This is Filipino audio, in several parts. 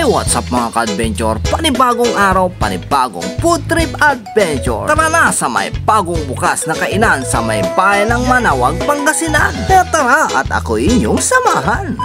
Hey, what's up mga ka-adventure? Panibagong araw, panibagong food trip adventure. Tara na sa may bagong bukas na kainan sa may bayan ng Manawag, Pangasinan. Kaya tara at ako inyong samahan.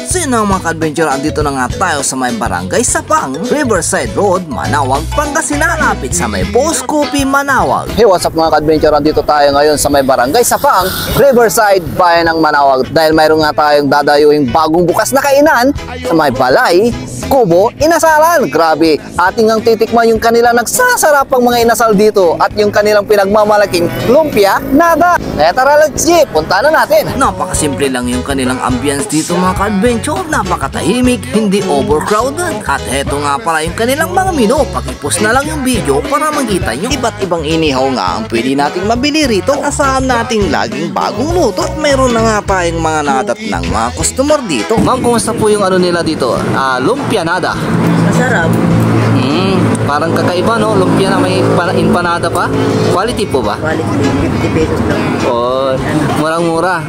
Sino mga ka-adventure, andito na nga tayo sa may barangay Sapang, Riverside Road, Manawag, Pangasinan, lapit sa may Boss Coffee, Manawag. Hey, what's up mga ka-adventure, andito tayo ngayon sa may barangay Sapang, Riverside, bayan ng Manawag. Dahil mayroon nga tayong dadayuing bagong bukas na kainan sa may balay, kubo, inasalan. Grabe, ating ang titikman yung kanilang nagsasarapang mga inasal dito at yung kanilang pinagmamalaking lumpia nada. Kaya tara, let's go, punta na natin. Napakasimple lang yung kanilang ambience dito mga ka-adventure. Napakatahimik, hindi overcrowded. At heto nga pala yung kanilang mga menu. Pakipost na lang yung video para makita nyo. Iba't ibang inihaw nga ang pwede nating mabili rito. Asahan nating laging bagong luto. At meron na nga tayong mga nadat ng mga customer dito. Ma'am, kumusta po yung ano nila dito? Lumpia nada. Masarap. Parang kakaiba, no? Lumpia na may empanada pa. Quality po ba? Quality, 50 pesos lang. Oh, murang-mura.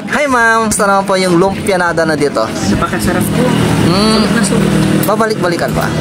Hi ma'am, gusto naman po yung lumpia nada na dito. Napakasarap po. Babalik-balikan pa.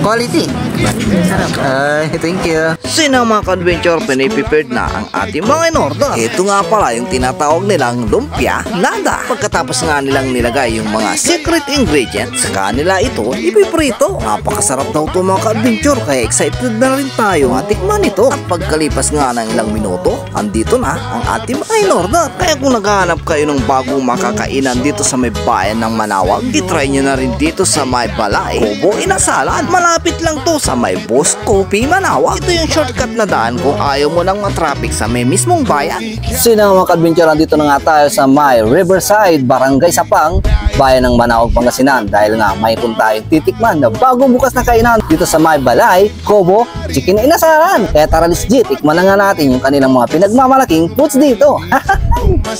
Quality. Masarap. Ay, thank you. Sino mga ka-adventure, piniprepared na ang ating mga in-order. Ito nga pala yung tinatawag nilang lumpia nada. Pagkatapos nga nilang nilagay yung mga secret ingredients, sa kanila ito ipiprito. Napakasarap daw ito mga ka-adventure, kaya excited na rin tayo at tikman ito. At pagkalipas nga ng ilang minuto, andito na ang ating mga in-order. Kaya kung naghahanap kayo ng bagong makakainan dito sa may bayan ng Manawag, itry nyo na rin dito sa may balay, kubo, inasalan. Malapit lang to sa may Boss Coffee, Manawag. Ito yung shortcut na daan kung ayaw mo nang matraffic sa may mismong bayan. Sino mga ka-adventure, andito na nga tayo sa may Riverside, Barangay Sapang, bayan ng Manawag, Pangasinan. Dahil nga may punta tayong titikman na bagong bukas na kainan dito sa may balay, kubo, chicken inasalan. Kaya tara, let's go, tikman na nga natin yung kanilang mga pinagmamalaking foods dito.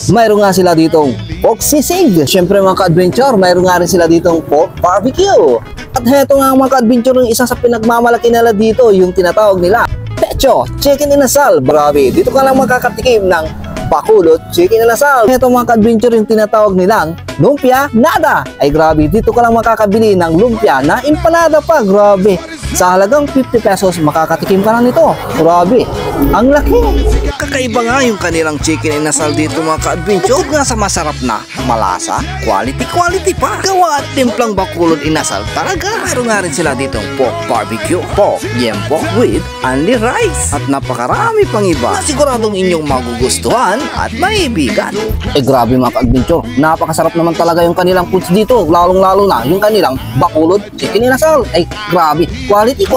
Mayroon nga sila ditong pork sisig. Siyempre mga ka-adventure, mayroon nga rin sila ditong pork barbecue. At heto nga mga ka-adventure, yung isa sa pinagmamalaki nila dito, yung tinatawag nila pecho, chicken inasal. Grabe, dito ka lang makakatikim ng bakulot chicken inasal. Heto mga ka-adventure, yung tinatawag nilang lumpia nada. Ay grabe, dito ka lang makakabili ng lumpia na empanada pa. Grabe, sa halagang 50 pesos makakatikim ka na nito. Grabe, ang laki. Kakaiba nga yung kanilang chicken inasal dito mga ka-adventure. Nga sa masarap na malasa, quality pa. Gawa at timplang bakulod inasal talaga. Mayroon nga rin sila ditong pork barbecue, pork yempo with only rice. At napakarami pang iba na siguradong inyong magugustuhan at maibigan. Grabe mga ka-adventure, napakasarap naman talaga yung kanilang foods dito. Lalong-lalo na yung kanilang bakulod chicken inasal. Ay grabe, quality.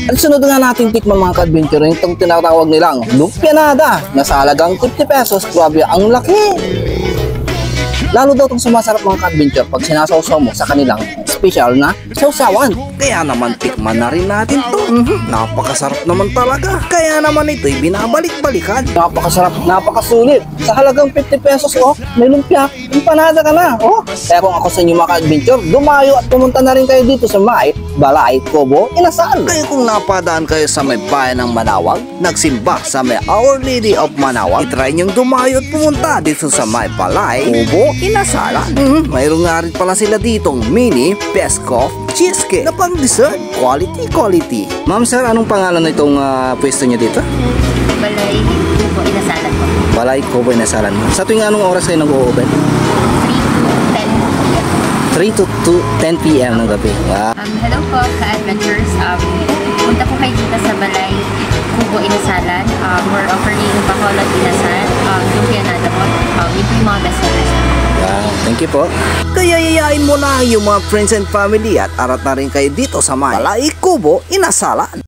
At sunod nga natin tikman mga ka-adventure, yung tinatawag nilang lumpia nada na sa halagang 50 pesos. Grabe, ang laki. Lalo daw itong sumasarap mga ka-adventure pag sinasawsaw mo sa kanilang special na sausawan. Kaya naman tikman na rin natin to. Napakasarap naman talaga. Kaya naman ito'y binabalik-balikan. Napakasarap, napakasulit. Sa halagang 50 pesos, may lumpia, empanada ka na. Kaya kung ako sa inyo mga ka-adventure, dumayo at pumunta na rin kayo dito sa may balay, kubo, inasal. Kaya kung napadaan kayo sa may bayan ng Manawag, nagsimba sa may Our Lady of Manawag, itry nyong dumayo at pumunta dito sa may balay, kubo, inasalan. Mayroon nga rin pala sila ditong mini Peskov cheesecake na pang dessert. Quality. Ma'am sir, anong pangalan na itong pwesto niyo dito? Balay, kubo, inasalan po. Balay, kubo, inasalan. Sa tuwing anong oras kayo nag-o-open? 3 to 10 p.m. ng gabi. Hello po, ka-adventures. Punta po kayo dito sa Balay, kubo, inasalan. We're offering bakulod inasal, lumpia nada po. Yun po yung mga best sellers. Thank you po. Kaya yayain mo na yung mga friends and family at arat na rin kayo dito sa may Balay, kubo, inasalan.